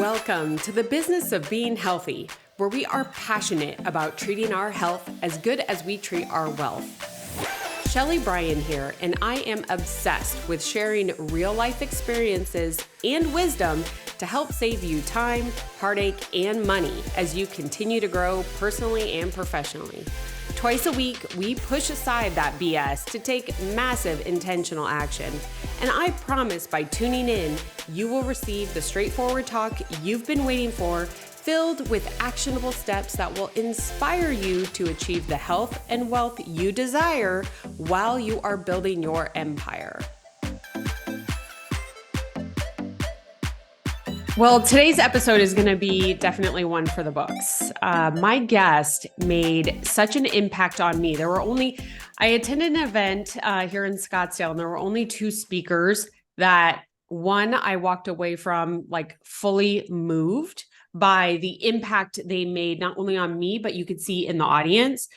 Welcome to the business of being healthy, where we are passionate about treating our health as good as we treat our wealth. Sheley Brien here, and I am obsessed with sharing real life experiences and wisdom to help save you time, heartache, and money as you continue to grow personally and professionally. Twice a week, we push aside that BS to take massive intentional action. And I promise by tuning in, you will receive the straightforward talk you've been waiting for, filled with actionable steps that will inspire you to achieve the health and wealth you desire while you are building your empire. Well, today's episode is going to be definitely one for the books. My guest made such an impact on me. I attended an event here in Scottsdale, and there were only two speakers that, one, I walked away from like fully moved by the impact they made, not only on me, but you could see in the audience,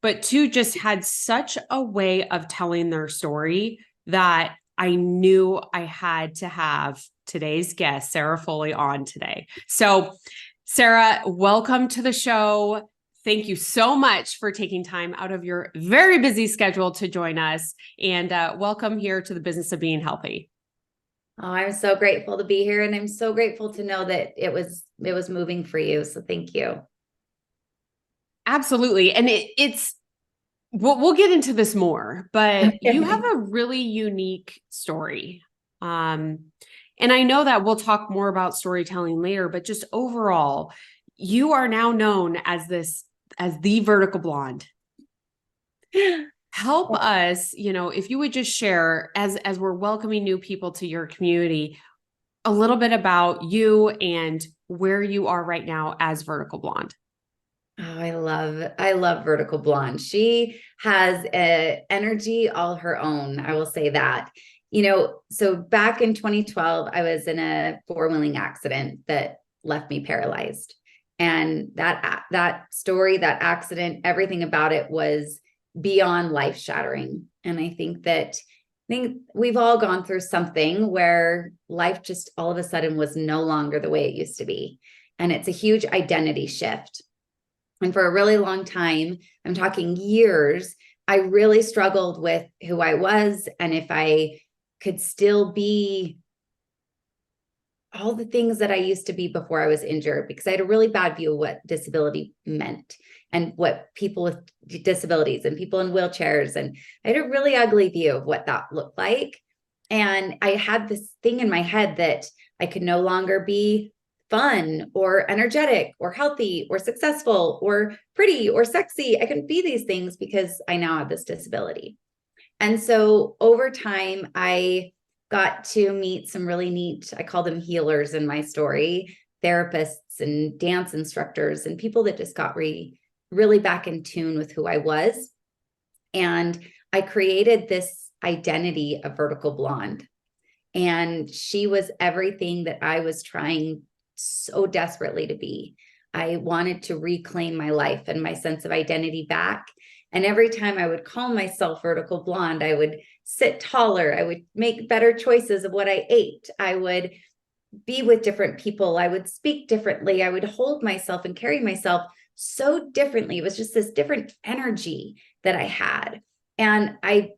but two, just had such a way of telling their story that I knew I had to have today's guest, Sarah Foley, on today. So Sarah, welcome to the show. Thank you so much for taking time out of your very busy schedule to join us, and welcome here to the business of being healthy. Oh, I'm so grateful to be here, and I'm so grateful to know that it was moving for you. So thank you. Absolutely. And we'll get into this more, but you have a really unique story. And I know that we'll talk more about storytelling later, but just overall, you are now known as the vertical blonde. Help us, if you would just share as we're welcoming new people to your community, a little bit about you and where you are right now as vertical blonde. Oh, I love Vertical Blonde. She has an energy all her own. I will say that. So back in 2012, I was in a four-wheeling accident that left me paralyzed. And that story, that accident, everything about it was beyond life-shattering. And I think we've all gone through something where life just all of a sudden was no longer the way it used to be. And it's a huge identity shift. And for a really long time, I'm talking years, I really struggled with who I was and if I could still be all the things that I used to be before I was injured, because I had a really bad view of what disability meant and what people with disabilities and people in wheelchairs. And I had a really ugly view of what that looked like. And I had this thing in my head that I could no longer be fun or energetic or healthy or successful or pretty or sexy. I couldn't be these things because I now have this disability. And so over time, I got to meet some really neat, I call them healers in my story, therapists and dance instructors and people that just got really back in tune with who I was. And I created this identity of Vertical Blonde. And she was everything that I was trying so desperately to be. I wanted to reclaim my life and my sense of identity back. And every time I would call myself Vertical Blonde, I would sit taller. I would make better choices of what I ate. I would be with different people. I would speak differently. I would hold myself and carry myself so differently. It was just this different energy that I had. And I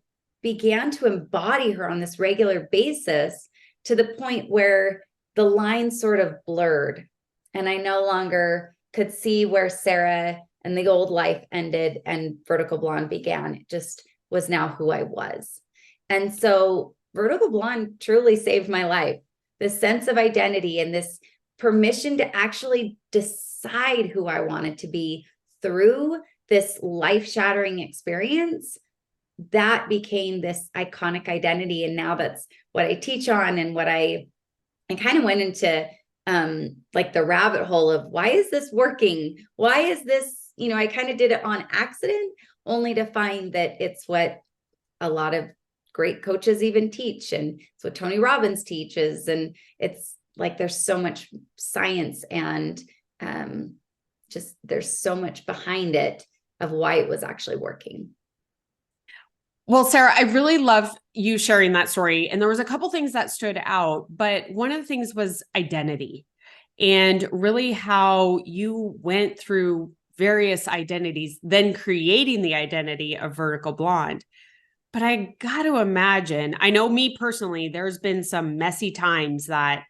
began to embody her on this regular basis to the point where the lines sort of blurred and I no longer could see where Sarah and the old life ended and Vertical Blonde began. It just was now who I was. And so Vertical Blonde truly saved my life. This sense of identity and this permission to actually decide who I wanted to be through this life-shattering experience, that became this iconic identity. And now that's what I teach on and what I kind of went into like the rabbit hole of why is this working? Why is this, I kind of did it on accident, only to find that it's what a lot of great coaches even teach. And it's what Tony Robbins teaches. And it's like, there's so much science and just there's so much behind it of why it was actually working. Well, Sarah, I really love you sharing that story. And there was a couple things that stood out, but one of the things was identity. and really how you went through various identities, then creating the identity of Vertical Blonde. But I got to imagine, I know me personally, there's been some messy times that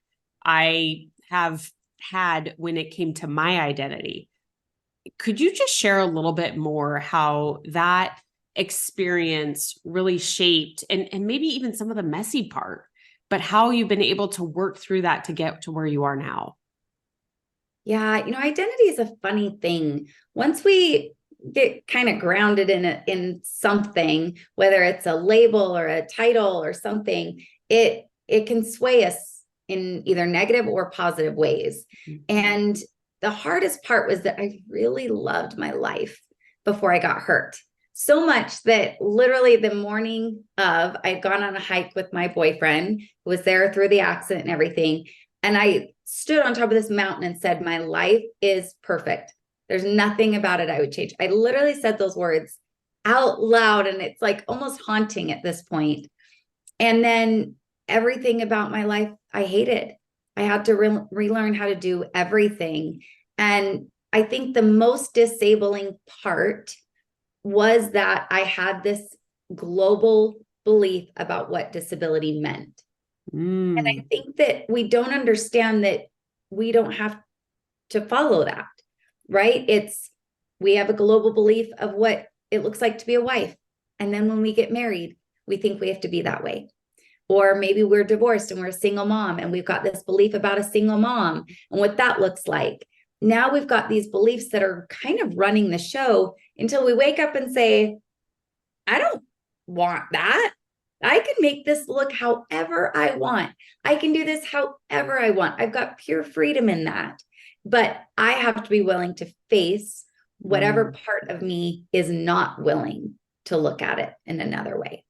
I have had when it came to my identity. Could you just share a little bit more how that experience really shaped and maybe even some of the messy part, but how you've been able to work through that to get to where you are now? Yeah, identity is a funny thing. Once we get kind of grounded in something, whether it's a label or a title or something, it can sway us in either negative or positive ways. Mm-hmm. And the hardest part was that I really loved my life before I got hurt. So much that literally the morning of, I'd gone on a hike with my boyfriend who was there through the accident and everything. And I stood on top of this mountain and said, my life is perfect. There's nothing about it I would change. I literally said those words out loud, and it's like almost haunting at this point. And then everything about my life I hated. I had to relearn how to do everything. And I think the most disabling part was that I had this global belief about what disability meant. And I think that we don't understand that we don't have to follow that, right? We have a global belief of what it looks like to be a wife. And then when we get married, we think we have to be that way. Or maybe we're divorced and we're a single mom and we've got this belief about a single mom and what that looks like. Now we've got these beliefs that are kind of running the show until we wake up and say, I don't want that. I can make this look however I want. I can do this however I want. I've got pure freedom in that. But I have to be willing to face whatever part of me is not willing to look at it in another way.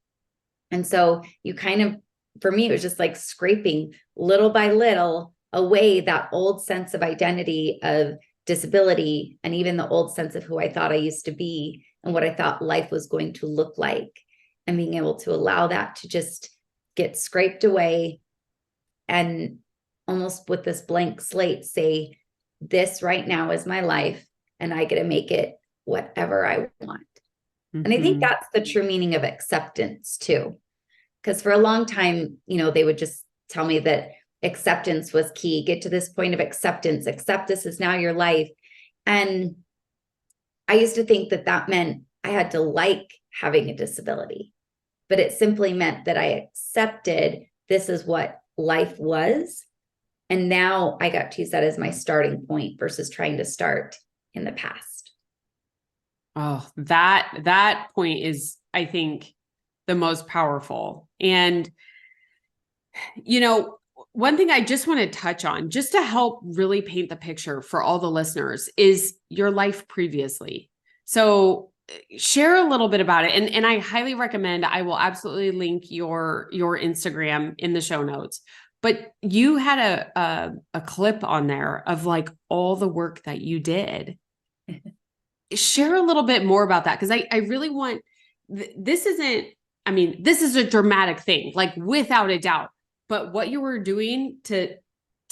And so you kind of, for me, it was just like scraping little by little away that old sense of identity of disability and even the old sense of who I thought I used to be and what I thought life was going to look like, and being able to allow that to just get scraped away and almost with this blank slate say, this right now is my life and I get to make it whatever I want. Mm-hmm. And I think that's the true meaning of acceptance too. Because for a long time, they would just tell me that acceptance was key. Get to this point of acceptance, accept this is now your life. And I used to think that that meant I had to like having a disability, but it simply meant that I accepted this is what life was. And now I got to use that as my starting point versus trying to start in the past. Oh, that point is, I think, the most powerful. And, one thing I just want to touch on, just to help really paint the picture for all the listeners, is your life previously. So share a little bit about it. And I highly recommend, I will absolutely link your Instagram in the show notes. But you had a clip on there of like all the work that you did. Share a little bit more about that. Cause I really want, this is a dramatic thing, like without a doubt, but what you were doing to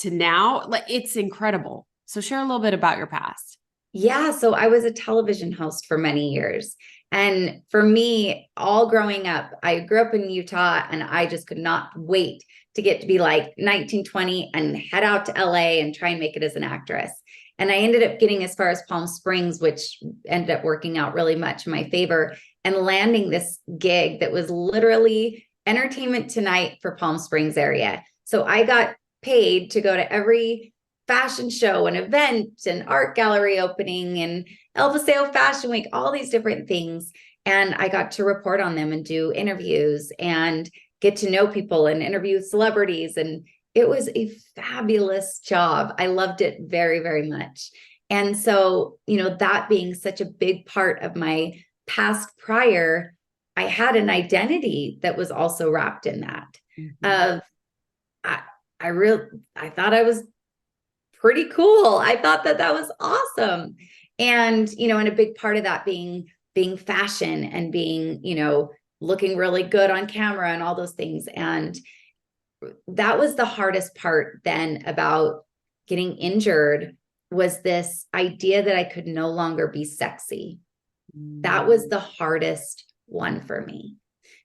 now, like it's incredible. So share a little bit about your past. Yeah. So I was a television host for many years. And for me, all growing up, I grew up in Utah and I just could not wait to get to be like 19, 20 and head out to LA and try and make it as an actress. And I ended up getting as far as Palm Springs, which ended up working out really much in my favor, and landing this gig that was literally Entertainment Tonight for Palm Springs area. So I got paid to go to every fashion show and event and art gallery opening and El Paseo Fashion Week, all these different things. And I got to report on them and do interviews and get to know people and interview celebrities. And it was a fabulous job. I loved it very, very much. And so, that being such a big part of my past prior, I had an identity that was also wrapped in that. Of I thought I was pretty cool. I thought that was awesome. And, and a big part of that being fashion and being, looking really good on camera and all those things. And that was the hardest part then about getting injured was this idea that I could no longer be sexy. That was the hardest one for me,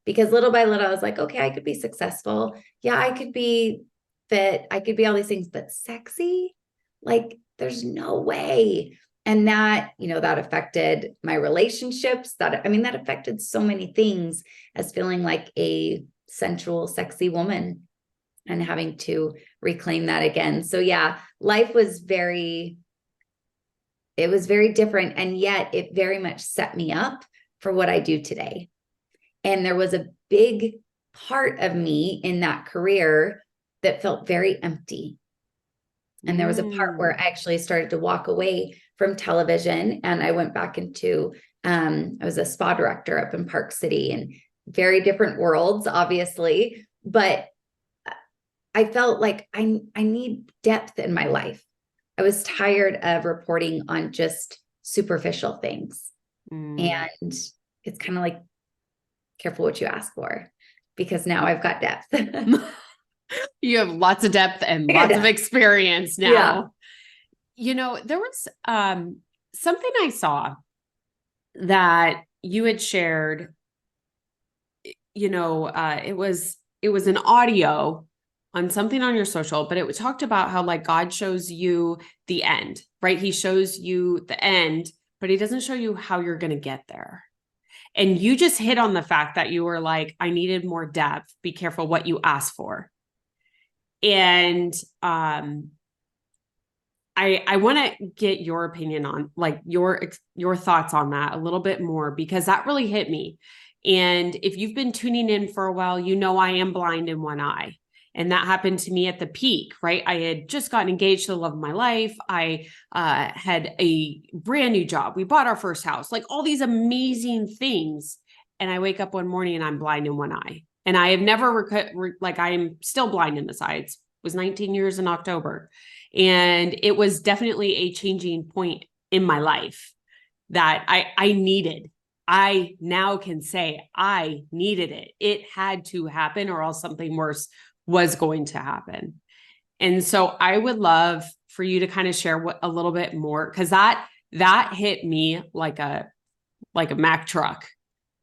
because little by little, I was like, okay, I could be successful. Yeah, I could be fit. I could be all these things, but sexy, like there's no way. And that, that affected my relationships. That affected so many things, as feeling like a sensual, sexy woman and having to reclaim that again. So yeah, life was very different. And yet it very much set me up for what I do today. And there was a big part of me in that career that felt very empty. And there was a part where I actually started to walk away from television, and I went back into, I was a spa director up in Park City, and very different worlds, obviously, but I felt like I need depth in my life. I was tired of reporting on just superficial things. And it's kind of like, careful what you ask for, because now I've got depth. You have lots of depth and lots of experience now. Yeah. There was something I saw that you had shared. It was an audio on something on your social, but it talked about how like God shows you the end, right? He shows you the end, but he doesn't show you how you're going to get there. And you just hit on the fact that you were like, I needed more depth. Be careful what you ask for. And I want to get your opinion on like your thoughts on that a little bit more, because that really hit me. And if you've been tuning in for a while, I am blind in one eye. And that happened to me at the peak, right? I had just gotten engaged to the love of my life. I had a brand new job. We bought our first house, like all these amazing things. And I wake up one morning and I'm blind in one eye. And I have never, I'm still blind in this eye. It was 19 years in October. And it was definitely a changing point in my life that I needed. I now can say I needed it. It had to happen, or else something worse was going to happen. And so I would love for you to kind of share a little bit more, because that hit me like a Mack truck.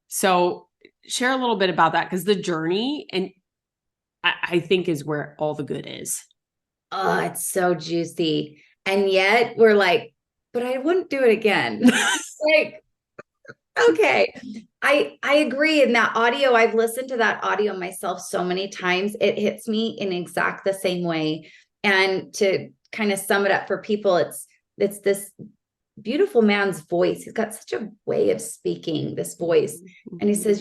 So share a little bit about that, because the journey, and I think, is where all the good is. Oh, it's so juicy. And yet we're like, but I wouldn't do it again. Like, okay. I agree. In that audio, I've listened to that audio myself so many times. It hits me in exact the same way. And to kind of sum it up for people, it's this beautiful man's voice. He's got such a way of speaking, this voice. And he says,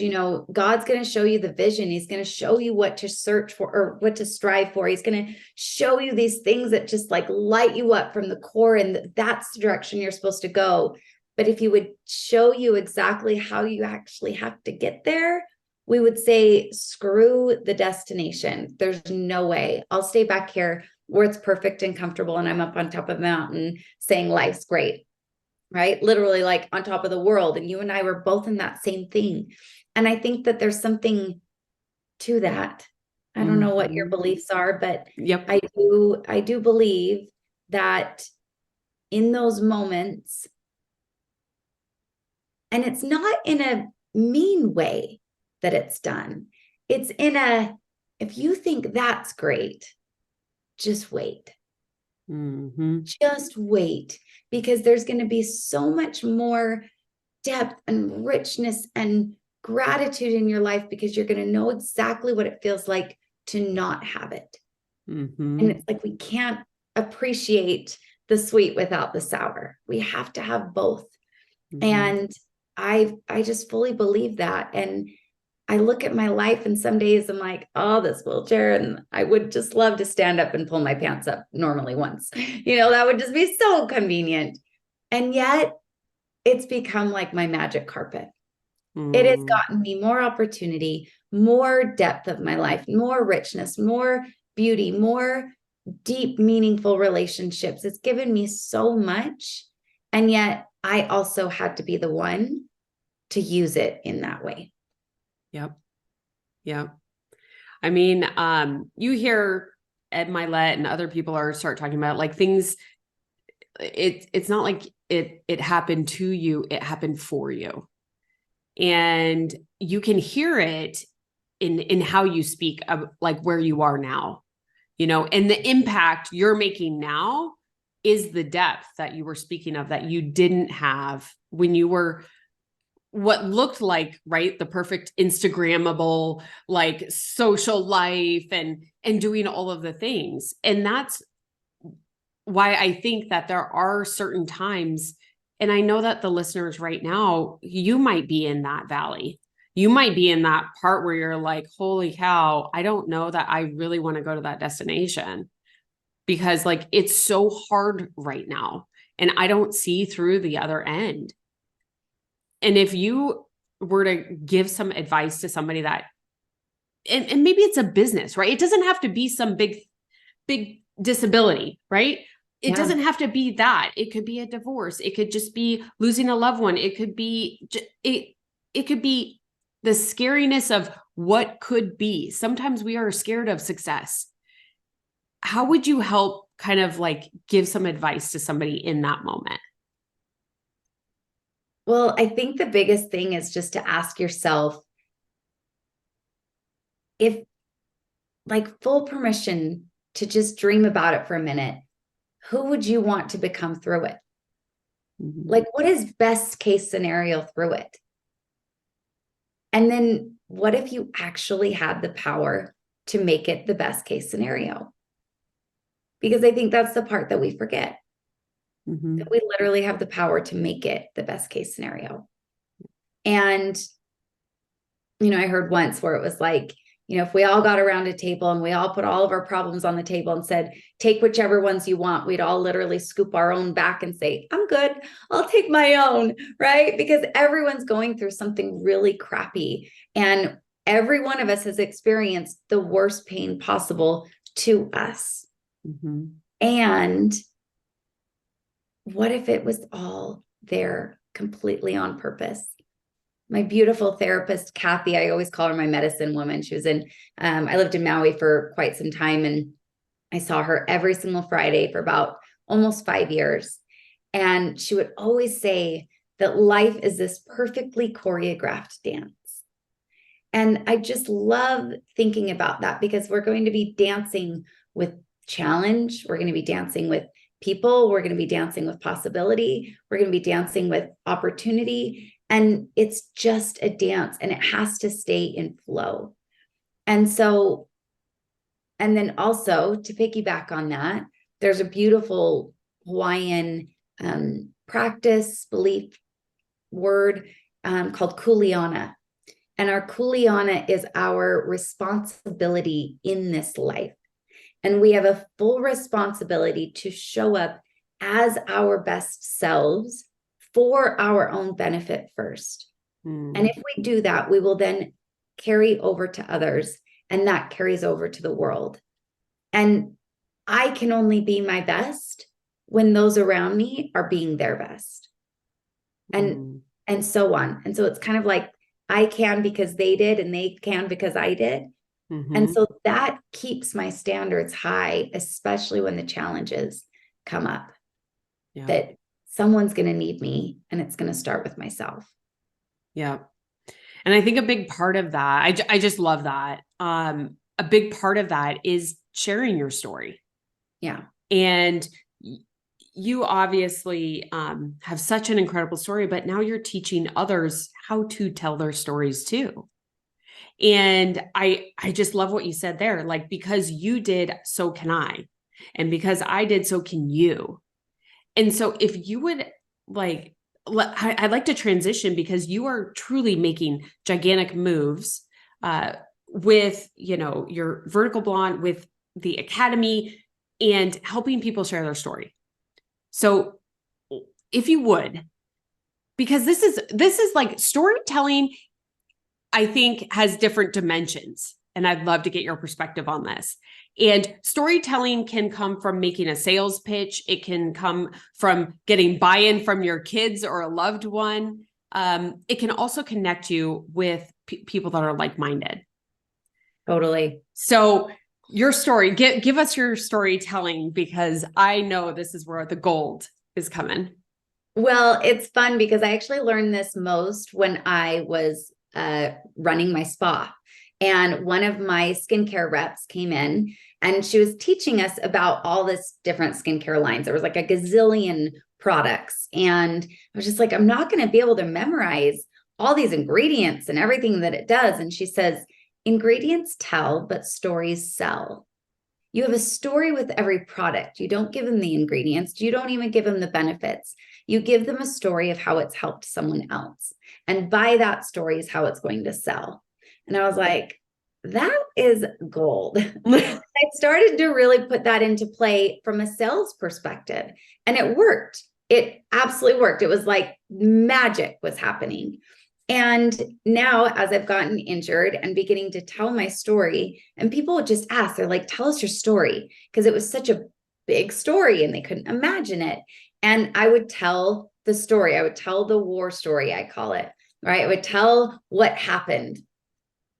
God's going to show you the vision. He's going to show you what to search for or what to strive for. He's going to show you these things that just like light you up from the core. And that's the direction you're supposed to go. But if he would show you exactly how you actually have to get there, we would say, screw the destination. There's no way. I'll stay back here where it's perfect and comfortable, and I'm up on top of the mountain saying life's great, right? Literally like on top of the world. And you and I were both in that same thing. And I think that there's something to that. I don't know what your beliefs are, but yep. I do believe that in those moments, and it's not in a mean way that it's done. It's in if you think that's great, just wait. Just wait, because there's going to be so much more depth and richness and gratitude in your life, because you're going to know exactly what it feels like to not have it. And it's like, we can't appreciate the sweet without the sour. We have to have both. And I just fully believe that. And I look at my life, and some days I'm like, oh, this wheelchair, and I would just love to stand up and pull my pants up normally once. That would just be so convenient. And yet it's become like my magic carpet. It has gotten me more opportunity, more depth of my life, more richness, more beauty, more deep, meaningful relationships. It's given me so much. And yet I also had to be the one to use it in that way. Yep. I mean, you hear Ed Milet and other people start talking about, like, things, it's not like it happened to you, it happened for you. And you can hear it in how you speak of, like, where you are now, and the impact you're making now is the depth that you were speaking of that you didn't have when you were what looked like, right, the perfect Instagrammable, like, social life and doing all of the things. And that's why I think that there are certain times, and I know that the listeners right now, you might be in that valley. You might be in that part where you're like, holy cow, I don't know that I really want to go to that destination, because, like, it's so hard right now and I don't see through the other end. And if you were to give some advice to somebody that, and maybe it's a business, right? It doesn't have to be some big disability, right? It doesn't have to be that. It could be a divorce. It could just be losing a loved one. It could be, it could be the scariness of what could be. Sometimes we are scared of success. How would you help kind of, like, give some advice to somebody in that moment? Well, I think the biggest thing is just to ask yourself, if, like, full permission to just dream about it for a minute, who would you want to become through it? Mm-hmm. Like, what is best case scenario through it? And then what if you actually had the power to make it the best case scenario? Because I think that's the part that we forget. Mm-hmm. That we literally have the power to make it the best case scenario. And, I heard once where it was like, if we all got around a table and we all put all of our problems on the table and said, take whichever ones you want, we'd all literally scoop our own back and say, I'm good, I'll take my own, right? Because everyone's going through something really crappy. And every one of us has experienced the worst pain possible to us. Mm-hmm. And what if it was all there completely on purpose? My beautiful therapist, Kathy, I always call her my medicine woman. She was I lived in Maui for quite some time, and I saw her every single Friday for about almost 5 years. And she would always say that life is this perfectly choreographed dance. And I just love thinking about that, because we're going to be dancing with challenge. We're going to be dancing with people. We're going to be dancing with possibility. We're going to be dancing with opportunity. And it's just a dance, and it has to stay in flow. And so, and then also to piggyback on that, there's a beautiful Hawaiian practice, belief word called kuleana. And our kuleana is our responsibility in this life. And we have a full responsibility to show up as our best selves for our own benefit first. And if we do that, we will then carry over to others, and that carries over to the world. And I can only be my best when those around me are being their best. And so on. And so it's kind of like, I can because they did, and they can because I did. And so that keeps my standards high, especially when the challenges come up. Yeah. That someone's going to need me, and it's going to start with myself. Yeah. And I think a big part of that, I just love that. A big part of that is sharing your story. Yeah. And you obviously have such an incredible story, but now you're teaching others how to tell their stories too. And I just love what you said there. Like, because you did, so can I. And because I did, so can you. And so if you would, like, I'd like to transition, because you are truly making gigantic moves with, your Vertical Blonde, with the Academy, and helping people share their story. So if you would, because this is like storytelling, I think, has different dimensions. And I'd love to get your perspective on this. And storytelling can come from making a sales pitch. It can come from getting buy-in from your kids or a loved one. It can also connect you with people that are like-minded. Totally. So Your story, give us your storytelling, because I know this is where the gold is coming. Well, it's fun because I actually learned this most when I was running my spa. And one of my skincare reps came in and she was teaching us about all this different skincare lines. There was like a gazillion products. And I was just like, I'm not going to be able to memorize all these ingredients and everything that it does. And she says, ingredients tell, but stories sell. You have a story with every product. You don't give them the ingredients. You don't even give them the benefits. You give them a story of how it's helped someone else. And by that story is how it's going to sell. And I was like, that is gold. I started to really put that into play from a sales perspective. And it worked. It absolutely worked. It was like magic was happening. And now, as I've gotten injured and beginning to tell my story, and people would just ask, they're like, tell us your story, because it was such a big story and they couldn't imagine it. And I would tell the story. I would tell the war story, I call it, right? I would tell what happened,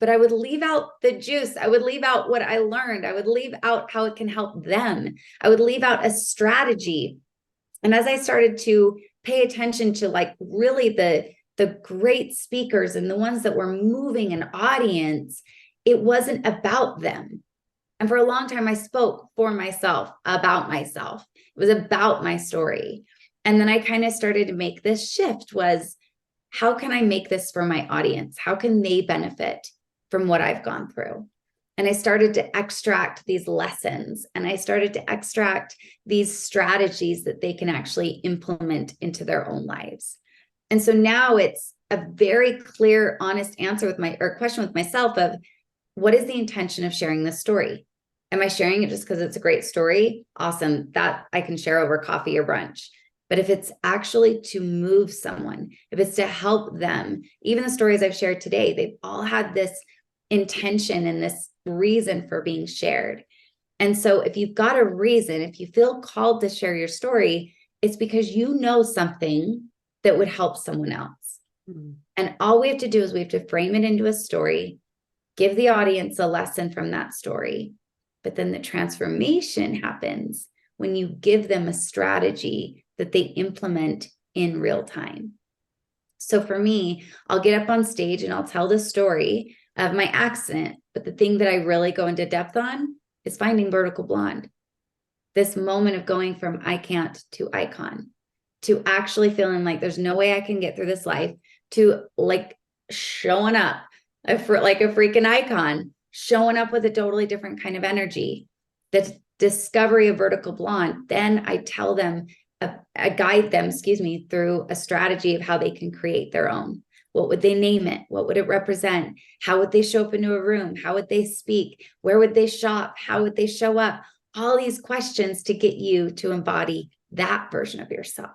but I would leave out the juice. I would leave out what I learned. I would leave out how it can help them. I would leave out a strategy. And as I started to pay attention to like really the great speakers and the ones that were moving an audience, it wasn't about them. And for a long time, I spoke for myself, about myself. It was about my story. And then I kind of started to make this shift was, how can I make this for my audience? How can they benefit from what I've gone through? And I started to extract these lessons and I started to extract these strategies that they can actually implement into their own lives. And so now it's a very clear, honest answer with question with myself of, what is the intention of sharing this story? Am I sharing it just because it's a great story? Awesome. That I can share over coffee or brunch. But if it's actually to move someone, if it's to help them, even the stories I've shared today, they've all had this intention and this reason for being shared. And so if you've got a reason, if you feel called to share your story, it's because you know something that would help someone else. Mm-hmm. And all we have to do is we have to frame it into a story, give the audience a lesson from that story. But then the transformation happens when you give them a strategy that they implement in real time. So for me, I'll get up on stage and I'll tell the story of my accident. But the thing that I really go into depth on is finding vertical blonde. This moment of going from I can't to icon, to actually feeling like there's no way I can get through this life, to like showing up like a freaking icon, showing up with a totally different kind of energy. The discovery of vertical blonde, then I tell them, I guide them, through a strategy of how they can create their own. What would they name it? What would it represent? How would they show up into a room? How would they speak? Where would they shop? How would they show up? All these questions to get you to embody that version of yourself,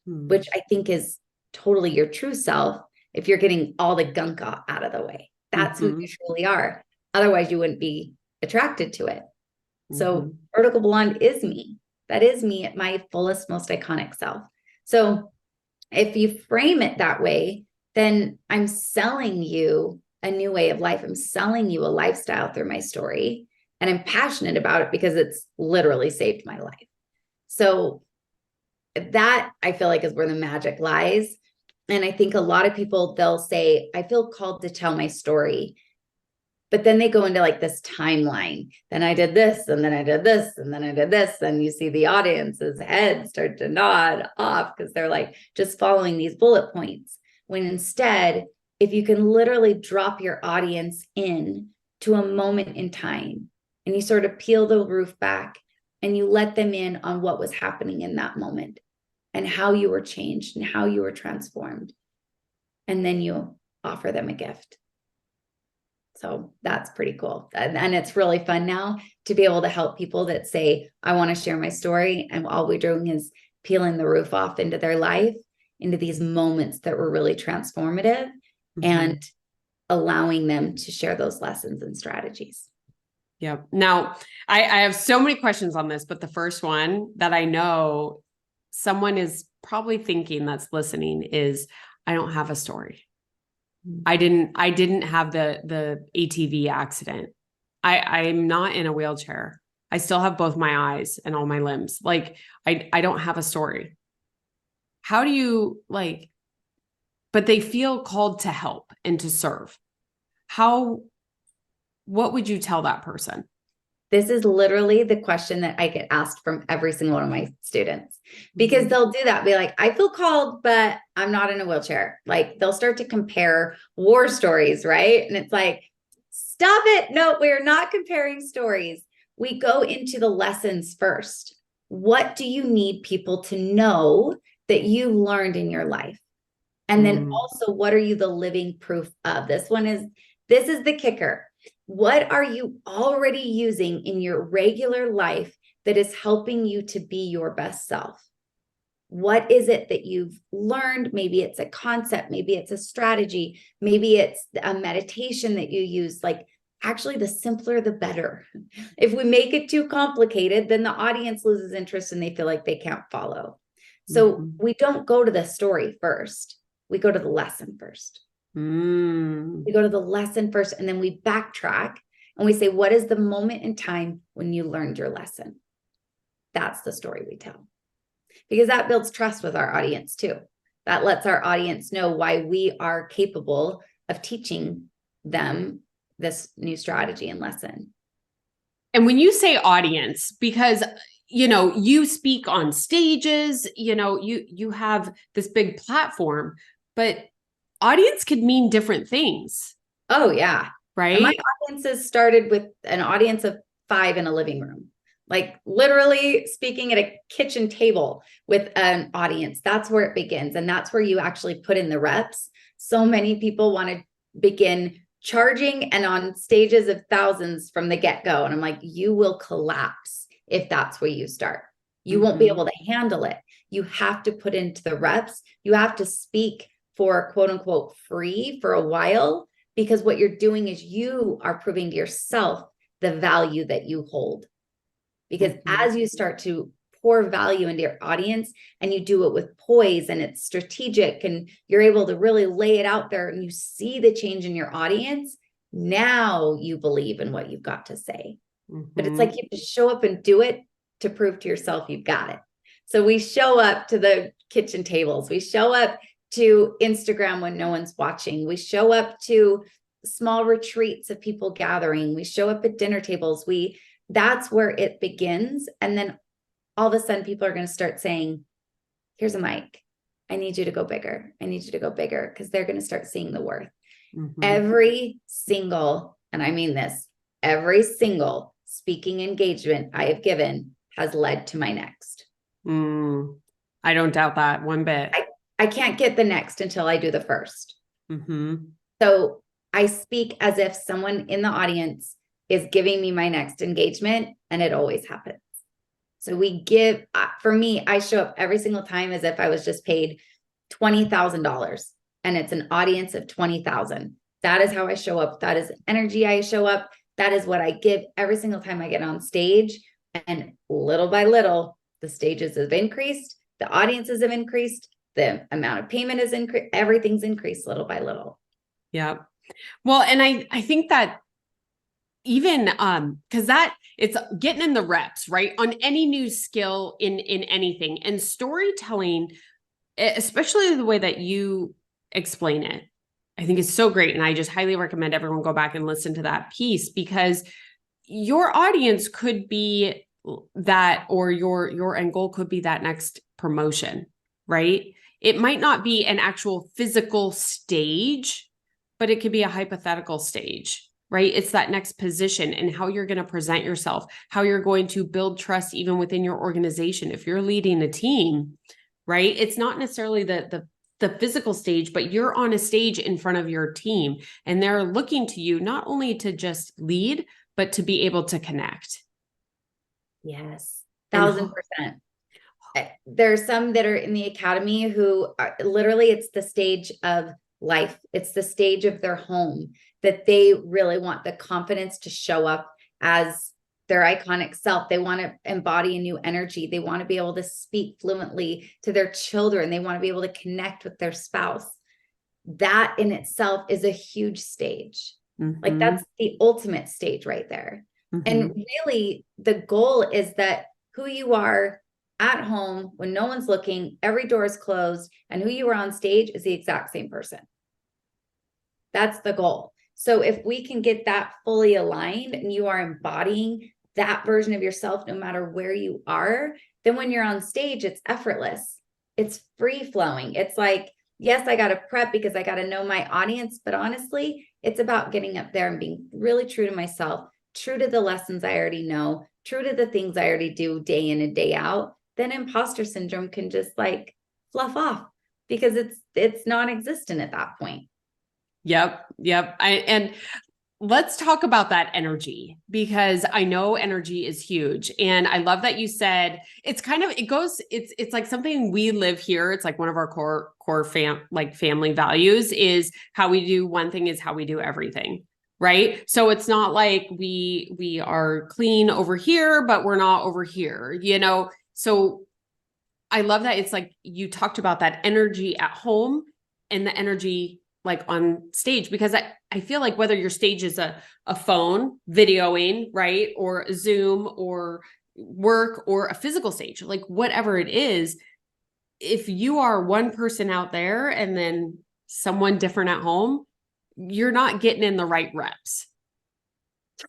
which I think is totally your true self. If you're getting all the gunk out of the way, that's who you truly are. Otherwise, you wouldn't be attracted to it. So vertical blonde is me. That is me at my fullest, most iconic self. So if you frame it that way, then I'm selling you a new way of life. I'm selling you a lifestyle through my story. And I'm passionate about it because it's literally saved my life. So that I feel like is where the magic lies. And I think a lot of people, they'll say, I feel called to tell my story. But then they go into like this timeline. Then I did this, and then I did this, and then I did this. And you see the audience's head start to nod off because they're like just following these bullet points. When instead, if you can literally drop your audience in to a moment in time and you sort of peel the roof back and you let them in on what was happening in that moment and how you were changed and how you were transformed. And then you offer them a gift. So that's pretty cool. And it's really fun now to be able to help people that say, I want to share my story. And all we're doing is peeling the roof off into their life, into these moments that were really transformative and allowing them to share those lessons and strategies. Yep. Now, I have so many questions on this, but the first one that I know someone is probably thinking that's listening is, I don't have a story. I didn't have the ATV accident. I'm not in a wheelchair. I still have both my eyes and all my limbs. Like I don't have a story. How do you like, but they feel called to help and to serve. What would you tell that person? This is literally the question that I get asked from every single one of my students, because they'll do that, be like, I feel called, but I'm not in a wheelchair. Like they'll start to compare war stories, right? And it's like, stop it. No, we're not comparing stories. We go into the lessons first. What do you need people to know that you learned in your life? And then also, what are you the living proof of? This is the kicker. What are you already using in your regular life that is helping you to be your best self? What is it that you've learned? Maybe it's a concept, maybe it's a strategy, maybe it's a meditation that you use. Like, actually, the simpler, the better. If we make it too complicated, then the audience loses interest and they feel like they can't follow. So we don't go to the story first. We go to the lesson first. We go to the lesson first, and then we backtrack and we say, what is the moment in time when you learned your lesson? That's the story we tell, because that builds trust with our audience too. That lets our audience know why we are capable of teaching them this new strategy and lesson. And when you say audience, because you speak on stages, you have this big platform, but audience could mean different things. Oh, yeah. Right. And my audiences started with an audience of 5 in a living room, like literally speaking at a kitchen table with an audience. That's where it begins. And that's where you actually put in the reps. So many people want to begin charging and on stages of thousands from the get-go. And I'm like, you will collapse if that's where you start. You won't be able to handle it. You have to put into the reps. You have to speak for quote unquote free for a while, because what you're doing is you are proving to yourself the value that you hold. Because as you start to pour value into your audience and you do it with poise and it's strategic and you're able to really lay it out there and you see the change in your audience, now you believe in what you've got to say. But it's like you have to show up and do it to prove to yourself you've got it. So we show up to the kitchen tables. We show up to Instagram when no one's watching. We show up to small retreats of people gathering. We show up at dinner tables. That's where it begins. And then all of a sudden people are going to start saying, here's a mic. I need you to go bigger. I need you to go bigger, because they're going to start seeing the worth. Every single, and I mean this, every single speaking engagement I have given has led to my next. I don't doubt that one bit. I can't get the next until I do the first. So I speak as if someone in the audience is giving me my next engagement, and it always happens. So for me, I show up every single time as if I was just paid $20,000 and it's an audience of 20,000. That is how I show up. That is energy I show up. That is what I give every single time I get on stage. And little by little, the stages have increased, the audiences have increased, the amount of payment is increased, everything's increased little by little. Yeah. Well, and I think that even because that it's getting in the reps, right? On any new skill in anything, and storytelling, especially the way that you explain it, I think is so great. And I just highly recommend everyone go back and listen to that piece, because your audience could be that, or your end goal could be that next promotion, right? It might not be an actual physical stage, but it could be a hypothetical stage, right? It's that next position and how you're going to present yourself, how you're going to build trust even within your organization. If you're leading a team, right? It's not necessarily the physical stage, but you're on a stage in front of your team and they're looking to you not only to just lead, but to be able to connect. Yes, 1,000%. There's some that are in the academy who are, literally, it's the stage of life. It's the stage of their home that they really want the confidence to show up as their iconic self. They want to embody a new energy. They want to be able to speak fluently to their children. They want to be able to connect with their spouse. That in itself is a huge stage. Like Mm-hmm. that's the ultimate stage right there. And Mm-hmm. really the goal is that who you are at home when no one's looking, every door is closed, and who you are on stage is the exact same person. That's the goal. So if we can get that fully aligned and you are embodying that version of yourself, no matter where you are, then when you're on stage, it's effortless. It's free flowing. It's like, yes, I got to prep because I got to know my audience, but honestly, it's about getting up there and being really true to myself, true to the lessons I already know, true to the things I already do day in and day out. Then imposter syndrome can just like fluff off because it's non-existent at that point. Yep. Yep. And let's talk about that energy, because I know energy is huge. And I love that you said it's kind of, it's like something we live here. It's like one of our core family values is how we do one thing is how we do everything. Right. So it's not like we are clean over here, but we're not over here, So I love that. It's like you talked about that energy at home and the energy like on stage, because I feel like whether your stage is a phone videoing, right, or a Zoom or work or a physical stage, like whatever it is, if you are one person out there and then someone different at home, you're not getting in the right reps.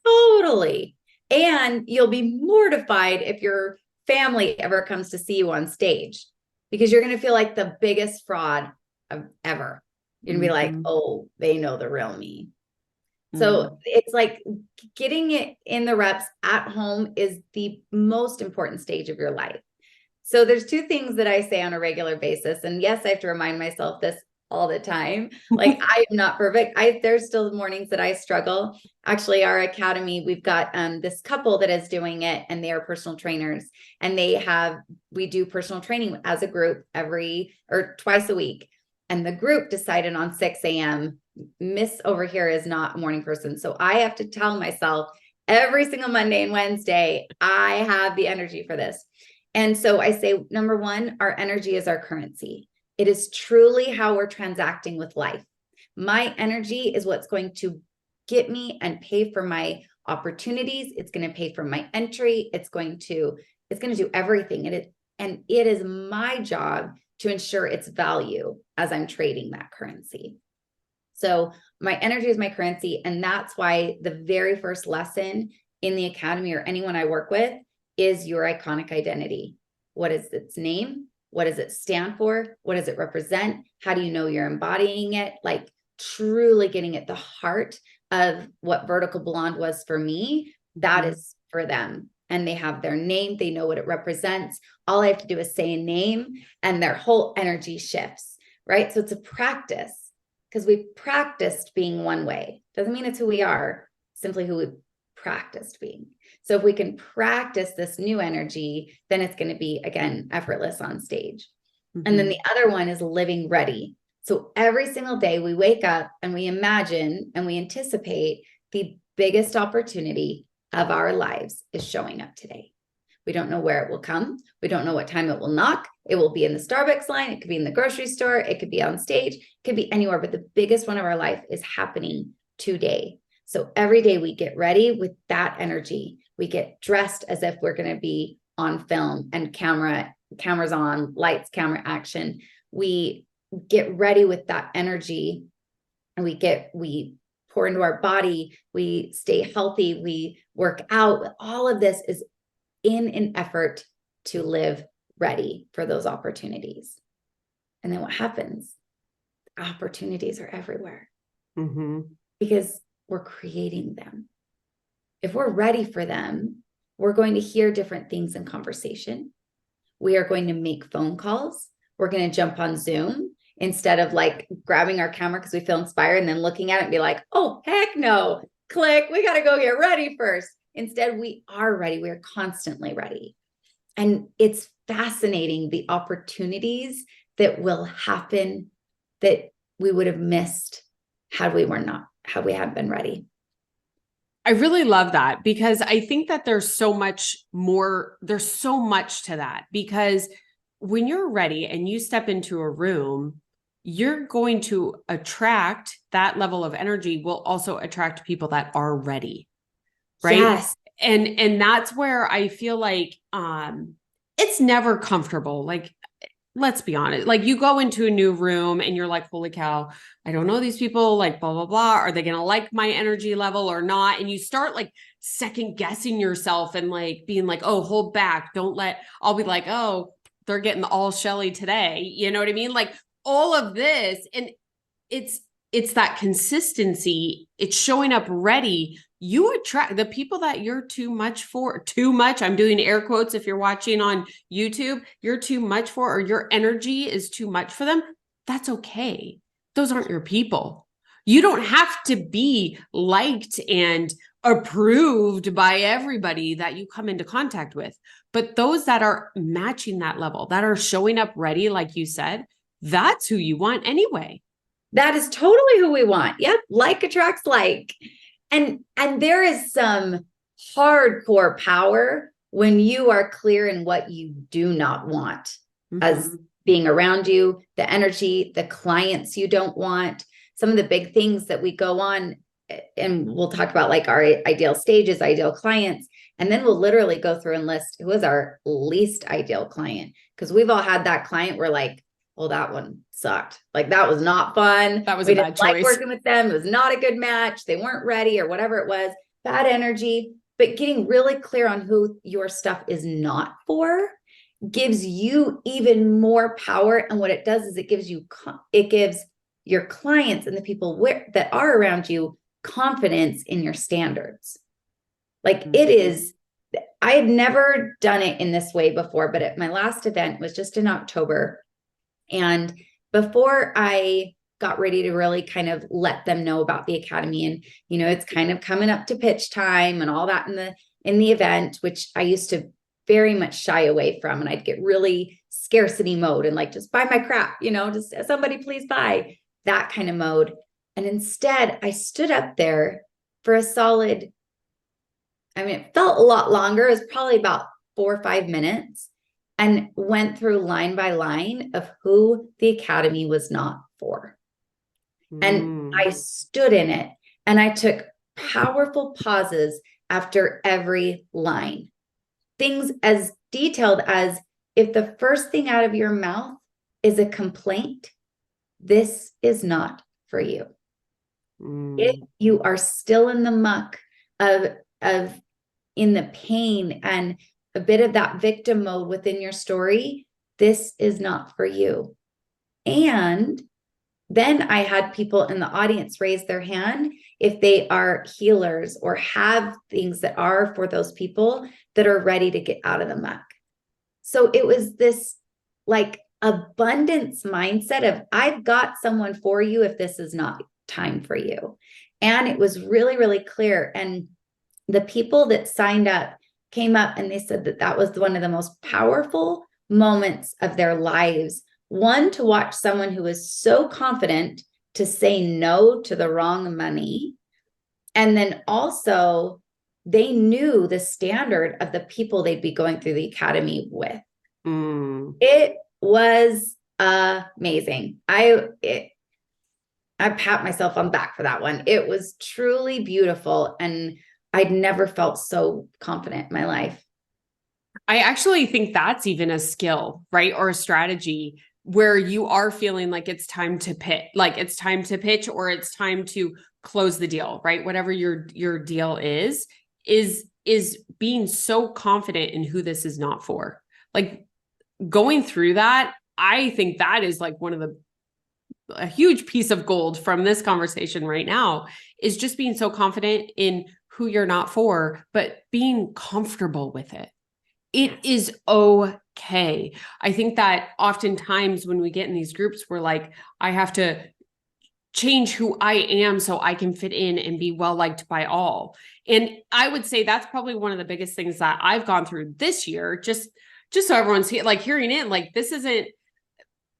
Totally. And you'll be mortified if your family ever comes to see you on stage because you're going to feel like the biggest fraud of ever. You're going to be like, Mm-hmm. oh, they know the real me. Mm-hmm. So it's like getting it in the reps at home is the most important stage of your life. So there's two things that I say on a regular basis. And yes, I have to remind myself this all the time. Like I am not perfect. There's still mornings that I struggle. Actually, our academy, we've got this couple that is doing it, and they are personal trainers, and we do personal training as a group twice a week. And the group decided on 6 a.m. Miss over here is not a morning person. So I have to tell myself every single Monday and Wednesday, I have the energy for this. And so I say, number one, our energy is our currency. It is truly how we're transacting with life. My energy is what's going to get me and pay for my opportunities. It's going to pay for my entry. It's going to do everything. And it is my job to ensure its value as I'm trading that currency. So my energy is my currency. And that's why the very first lesson in the academy or anyone I work with is your iconic identity. What is its name? What does it stand for? What does it represent? How do you know you're embodying it? Like truly getting at the heart of what Vertical Blonde was for me, that is for them. And they have their name. They know what it represents. All I have to do is say a name and their whole energy shifts, right? So it's a practice because we practiced being one way. Doesn't mean it's who we are, simply who we practiced being. So if we can practice this new energy, then it's going to be, again, effortless on stage. Mm-hmm. And then the other one is living ready. So every single day we wake up and we imagine and we anticipate the biggest opportunity of our lives is showing up today. We don't know where it will come. We don't know what time it will knock. It will be in the Starbucks line. It could be in the grocery store. It could be on stage. It could be anywhere, but the biggest one of our life is happening today. So every day we get ready with that energy. We get dressed as if we're going to be on film and cameras on, lights, camera, action. We get ready with that energy and we pour into our body. We stay healthy. We work out. All of this is in an effort to live ready for those opportunities. And then what happens? Opportunities are everywhere because we're creating them. If we're ready for them, we're going to hear different things in conversation. We are going to make phone calls. We're going to jump on Zoom instead of like grabbing our camera because we feel inspired and then looking at it and be like, oh, heck no, click. We got to go get ready first. Instead, we are ready. We are constantly ready. And it's fascinating the opportunities that will happen that we would have missed had we hadn't been ready. I really love that because I think that there's so much to that, because when you're ready and you step into a room, you're going to attract that level of energy will also attract people that are ready. Right. Yes. And that's where I feel like it's never comfortable. Like, let's be honest. Like you go into a new room and you're like, holy cow, I don't know these people, like blah, blah, blah. Are they gonna like my energy level or not? And you start like second guessing yourself and like being like, oh, hold back. I'll be like, oh, they're getting all Sheley today. You know what I mean? Like all of this. And it's it's that consistency. It's showing up ready. You attract the people that you're too much for. Too much. I'm doing air quotes if you're watching on YouTube. You're too much for, or your energy is too much for them. That's okay. Those aren't your people. You don't have to be liked and approved by everybody that you come into contact with. But those that are matching that level, that are showing up ready, like you said, that's who you want anyway. That is totally who we want. Yep. Like attracts like. And there is some hardcore power when you are clear in what you do not want as being around you, the energy, the clients you don't want, some of the big things that we go on, and we'll talk about like our ideal stages, ideal clients, and then we'll literally go through and list who is our least ideal client, because we've all had that client where like, well, that one sucked. Like that was not fun. That was we a bad didn't like choice. working with them. It was not a good match. They weren't ready or whatever it was. Bad energy. But getting really clear on who your stuff is not for gives you even more power. And what it does is it gives your clients and the people that are around you confidence in your standards. Like it is, I had never done it in this way before, but at my last event was just in October. And before I got ready to really kind of let them know about the academy, and it's kind of coming up to pitch time and all that in the event, which I used to very much shy away from, and I'd get really scarcity mode and like, just buy my crap, just somebody please buy, that kind of mode. And instead I stood up there for a solid, it felt a lot longer. It was probably about 4 or 5 minutes, and went through line by line of who the academy was not for. And I stood in it and I took powerful pauses after every line. Things as detailed as, if the first thing out of your mouth is a complaint, this is not for you. If you are still in the muck of in the pain and a bit of that victim mode within your story, this is not for you. And then I had people in the audience raise their hand if they are healers or have things that are for those people that are ready to get out of the muck. So it was this like abundance mindset of, I've got someone for you if this is not time for you. And it was really, really clear. And the people that signed up came up and they said that that was one of the most powerful moments of their lives. One, to watch someone who is so confident to say no to the wrong money. And then also they knew the standard of the people they'd be going through the academy with. It was amazing. I pat myself on the back for that one. It was truly beautiful. And I'd never felt so confident in my life. I actually think that's even a skill, right? Or a strategy where you are feeling like it's time to pitch, or it's time to close the deal, right? Whatever your deal is being so confident in who this is not for. Like going through that, I think that is like a huge piece of gold from this conversation right now, is just being so confident in who you're not for, but being comfortable with it. It is okay. I think that oftentimes when we get in these groups, we're like, I have to change who I am so I can fit in and be well liked by all. And I would say that's probably one of the biggest things that I've gone through this year, just so everyone's hearing it, like this isn't,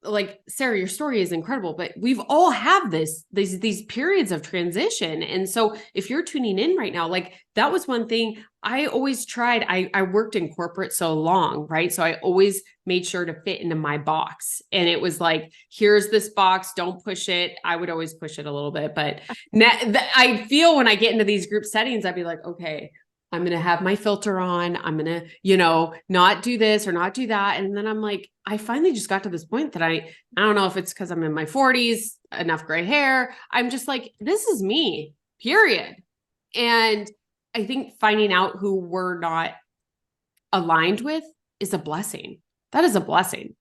like, Sarah, your story is incredible, but we've all have these periods of transition. And so if you're tuning in right now, like, that was one thing I always tried. I worked in corporate so long, right? So I always made sure to fit into my box. And it was like, here's this box, don't push it. I would always push it a little bit, but I feel when I get into these group settings, I'd be like, okay, I'm going to have my filter on. I'm going to, not do this or not do that. And then I'm like, I finally just got to this point that I don't know if it's because I'm in my 40s, enough gray hair. I'm just like, this is me, period. And I think finding out who we're not aligned with is a blessing. That is a blessing.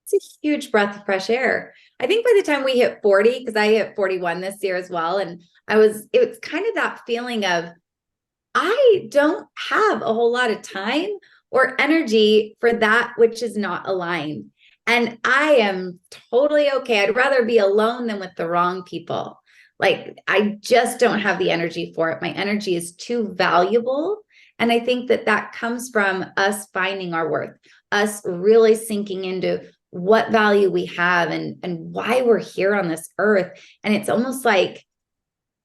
It's a huge breath of fresh air. I think by the time we hit 40, because I hit 41 this year as well. And it was kind of that feeling of, I don't have a whole lot of time or energy for that which is not aligned. And I am totally okay. I'd rather be alone than with the wrong people. Like, I just don't have the energy for it. My energy is too valuable. And I think that comes from us finding our worth, us really sinking into what value we have and why we're here on this earth. And it's almost like,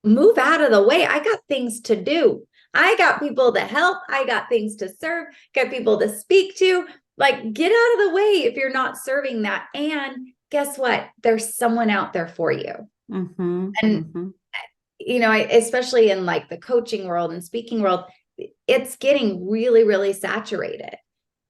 move out of the way. I got things to do. I got people to help. I got things to serve, got people to speak to. Like, get out of the way if you're not serving that. And guess what? There's someone out there for you. Mm-hmm, And, mm-hmm. Especially in like the coaching world and speaking world, it's getting really, really saturated.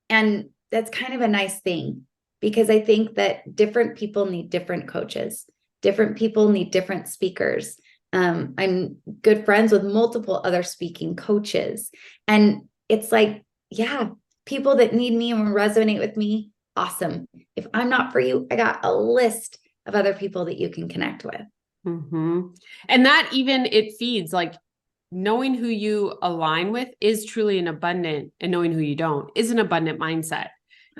And that's kind of a nice thing, because I think that different people need different coaches. Different people need different speakers. I'm good friends with multiple other speaking coaches. And it's like, yeah, people that need me and resonate with me, awesome. If I'm not for you, I got a list of other people that you can connect with. Mm-hmm. And that even, it feeds, like, knowing who you align with is truly an abundant, and knowing who you don't is an abundant mindset,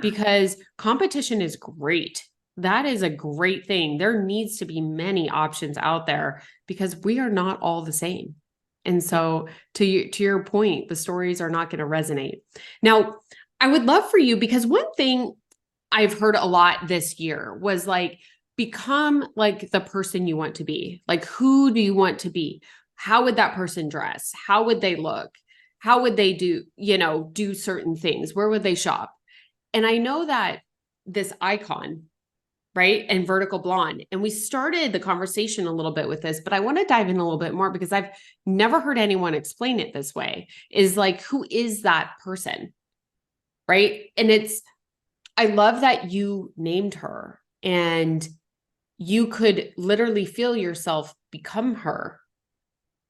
because competition is great. That is a great thing. There needs to be many options out there, because we are not all the same. And so to your point, the stories are not going to resonate. Now, I would love for you, because one thing I've heard a lot this year was like, become like the person you want to be. Like, who do you want to be? How would that person dress? How would they look? How would they do certain things? Where would they shop? And I know that this icon, right, and Vertical Blonde, and we started the conversation a little bit with this, but I want to dive in a little bit more, because I've never heard anyone explain it this way, is like, who is that person? Right. And I love that you named her, and you could literally feel yourself become her,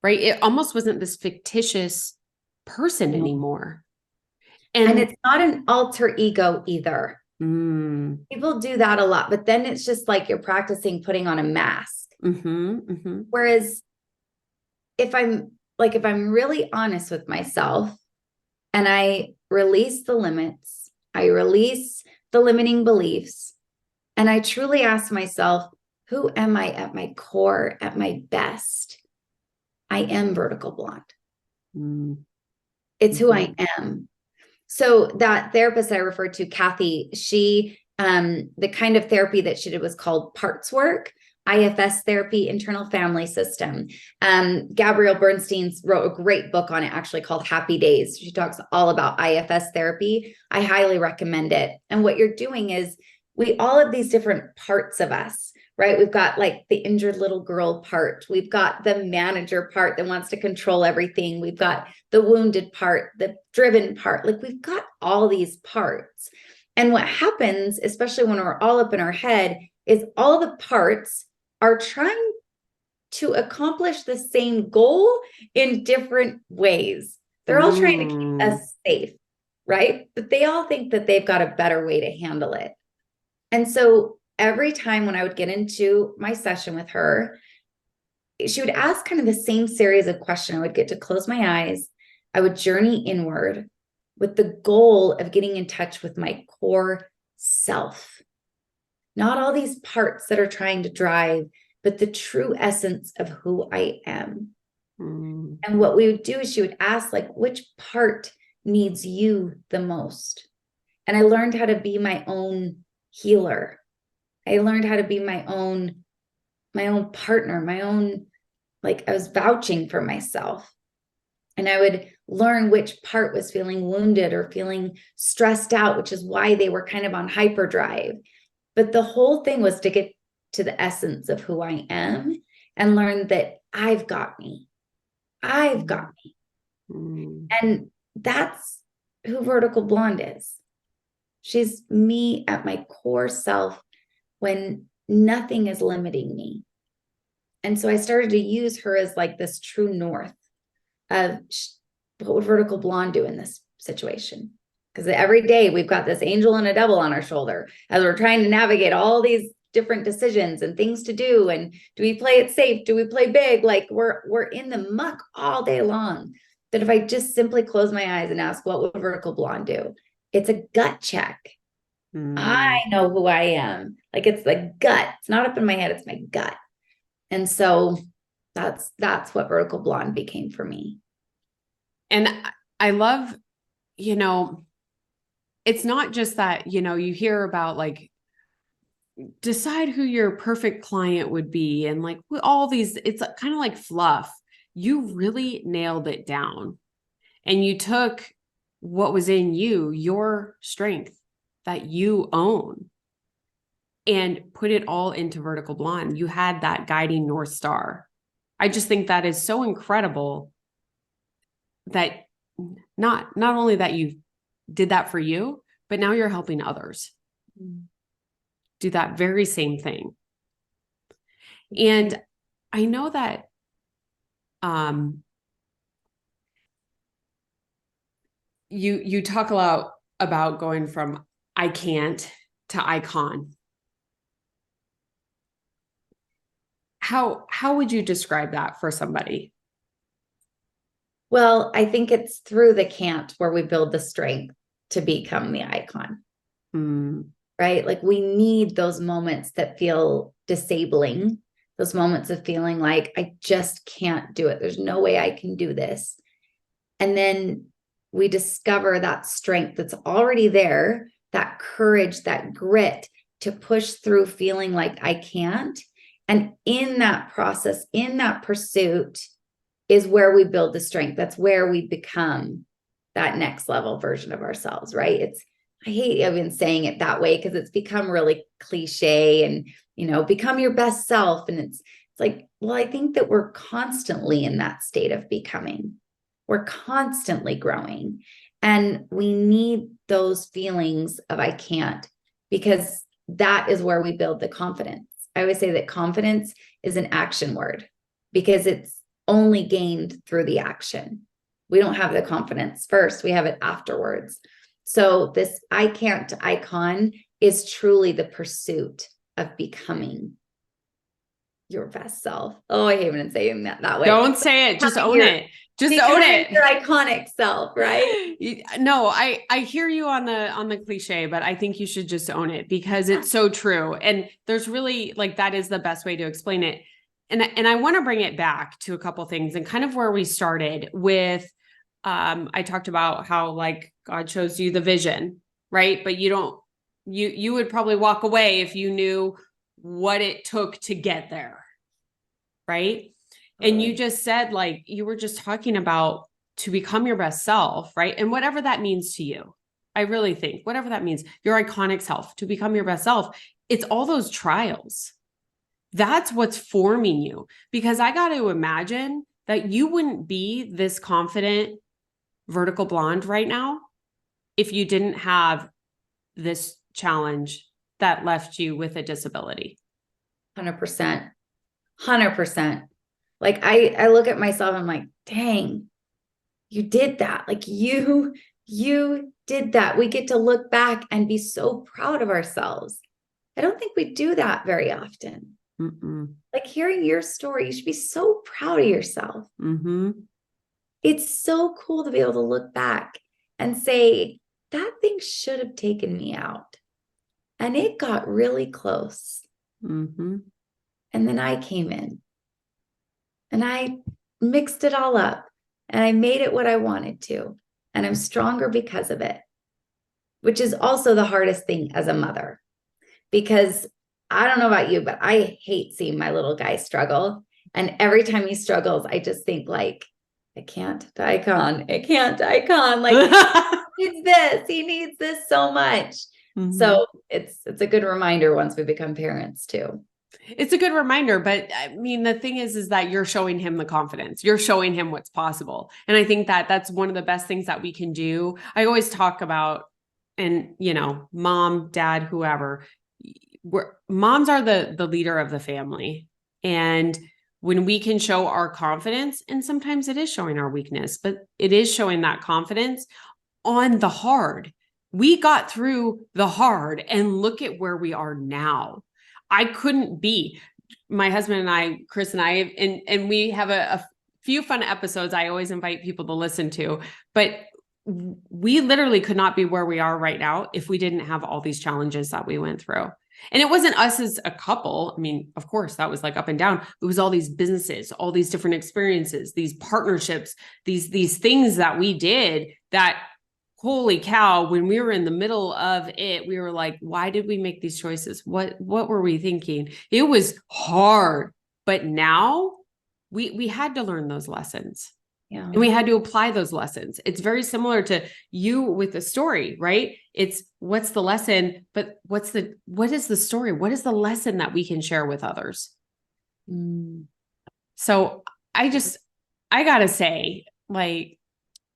right? It almost wasn't this fictitious person anymore. And it's not an alter ego either. Mm, People do that a lot, but then it's just like you're practicing putting on a mask. mm-hmm, mm-hmm. Whereas if I'm really honest with myself and I release the limits, I release the limiting beliefs, and I truly ask myself, who am I at my core, at my best? I am Vertical Blonde. Mm-hmm. It's who I am. So that therapist I referred to, Kathy, she, the kind of therapy that she did was called parts work, IFS therapy, internal family system. Gabrielle Bernstein's wrote a great book on it, actually, called Happy Days. She talks all about IFS therapy. I highly recommend it. And what you're doing is, we all have these different parts of us, right? We've got like the injured little girl part. We've got the manager part that wants to control everything. We've got the wounded part, the driven part. Like, we've got all these parts. And what happens, especially when we're all up in our head, is all the parts are trying to accomplish the same goal in different ways. They're all trying to keep us safe, right? But they all think that they've got a better way to handle it. And so every time when I would get into my session with her, she would ask kind of the same series of questions. I would get to close my eyes. I would journey inward with the goal of getting in touch with my core self. Not all these parts that are trying to drive, but the true essence of who I am. And what we would do is she would ask, like, which part needs you the most? And I learned how to be my own healer. I learned how to be my own partner, like I was vouching for myself. And I would learn which part was feeling wounded or feeling stressed out, which is why they were kind of on hyperdrive. But the whole thing was to get to the essence of who I am and learn that I've got me. I've got me. And that's who Vertical Blonde is. She's me at my core self when nothing is limiting me. And so I started to use her as like this true north of what would Vertical Blonde do in this situation? Because every day we've got this angel and a devil on our shoulder as we're trying to navigate all these different decisions and things to do. And do we play it safe? Do we play big? Like we're in the muck all day long. That if I just simply close my eyes and ask, what would Vertical Blonde do? It's a gut check. I know who I am. Like it's the gut. It's not up in my head. It's my gut. And so that's what Vertical Blonde became for me. And I love, it's not just that, you hear about like, decide who your perfect client would be. And like all these, it's kind of like fluff. You really nailed it down. And you took what was in you, your strength that you own, and put it all into Vertical Blonde. You had that guiding North Star. I just think that is so incredible that not only that you did that for you, but now you're helping others do that very same thing. And I know that you talk a lot about going from I can't to icon. How would you describe that for somebody? Well, I think it's through the can't where we build the strength to become the icon. Right? Like we need those moments that feel disabling, those moments of feeling like I just can't do it. There's no way I can do this. And then we discover that strength that's already there, that courage, that grit to push through feeling like I can't. And in that process, in that pursuit is where we build the strength. That's where we become that next level version of ourselves, right? I hate even saying it that way because it's become really cliche and, become your best self. And it's like, well, I think that we're constantly in that state of becoming. We're constantly growing. And we need those feelings of I can't, because that is where we build the confidence. I always say that confidence is an action word because it's only gained through the action. We don't have the confidence first. We have it afterwards. So this I can't to icon is truly the pursuit of becoming your best self. Oh, I hate even saying that way. Don't say it. Just own it. Just own it. Your iconic self, right? No, I hear you on the cliche, but I think you should just own it because it's so true. And there's really like, that is the best way to explain it. And I want to bring it back to a couple things and kind of where we started with, I talked about how like God shows you the vision, right? But you would probably walk away if you knew what it took to get there. Right. And you just said, like, you were just talking about to become your best self, right? And whatever that means to you, I really think whatever that means, your iconic self, to become your best self, it's all those trials. That's what's forming you. Because I got to imagine that you wouldn't be this confident Vertical Blonde right now if you didn't have this challenge that left you with a disability. 100%. 100%. Like I look at myself and I'm like, dang, you did that. Like you did that. We get to look back and be so proud of ourselves. I don't think we do that very often. Like hearing your story, you should be so proud of yourself. It's so cool to be able to look back and say, that thing should have taken me out. And it got really close. And then I came in. And I mixed it all up and I made it what I wanted to. And I'm stronger because of it, which is also the hardest thing as a mother, because I don't know about you, but I hate seeing my little guy struggle. And every time he struggles, I just think like, I can't daikon. I can't daikon. Like he needs this so much. Mhm. So it's a good reminder once we become parents too. It's a good reminder, but I mean, the thing is that you're showing him the confidence. You're showing him what's possible. And I think that that's one of the best things that we can do. I always talk about, and mom, dad, whoever, moms are the leader of the family. And when we can show our confidence, and sometimes it is showing our weakness, but it is showing that confidence on the hard. We got through the hard and look at where we are now. I couldn't be. My husband and I, Chris and I, and we have a few fun episodes I always invite people to listen to, but we literally could not be where we are right now if we didn't have all these challenges that we went through. And it wasn't us as a couple. I mean, of course, that was like up and down. It was all these businesses, all these different experiences, these partnerships, these things that we did that, holy cow, when we were in the middle of it, we were like, why did we make these choices? What were we thinking? It was hard, but now we had to learn those lessons. Yeah. And we had to apply those lessons. It's very similar to you with the story, right? It's what's the lesson, but what is the story? What is the lesson that we can share with others? So I gotta say, like,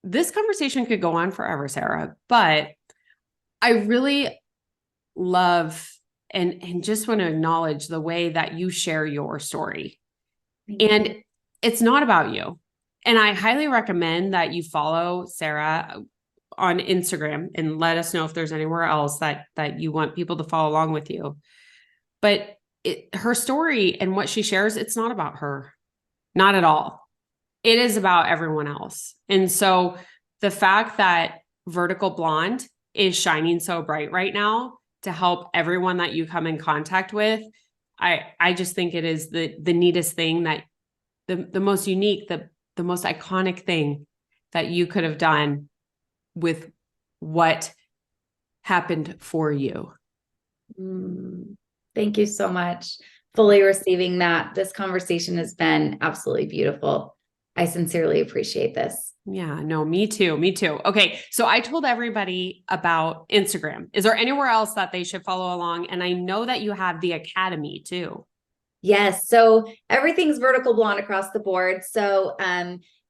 this conversation could go on forever, Sarah, but I really love and just want to acknowledge the way that you share your story. And it's not about you. And I highly recommend that you follow Sarah on Instagram and let us know if there's anywhere else that you want people to follow along with you. But her story and what she shares, it's not about her. Not at all. It is about everyone else. And so the fact that Vertical Blonde is shining so bright right now to help everyone that you come in contact with, I just think it is the neatest thing, that the most unique, the most iconic thing that you could have done with what happened for you. Thank you so much. Fully receiving that. This conversation has been absolutely beautiful. I sincerely appreciate this. Yeah, no, me too. Me too. Okay. So I told everybody about Instagram. Is there anywhere else that they should follow along? And I know that you have the Academy too. Yes. So everything's Vertical Blonde across the board. So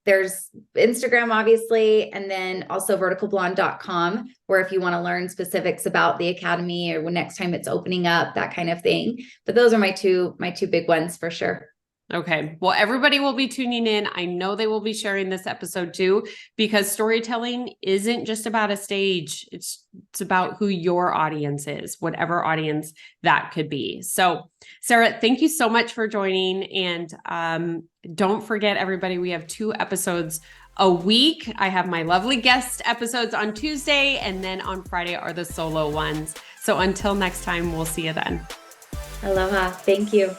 there's Instagram, obviously, and then also verticalblonde.com, where if you want to learn specifics about the Academy or when next time it's opening up, that kind of thing. But those are my two big ones for sure. Okay. Well, everybody will be tuning in. I know they will be sharing this episode too, because storytelling isn't just about a stage. It's about who your audience is, whatever audience that could be. So, Sarah, thank you so much for joining. And don't forget, everybody, we have 2 episodes a week. I have my lovely guest episodes on Tuesday, and then on Friday are the solo ones. So until next time, we'll see you then. Aloha. Thank you.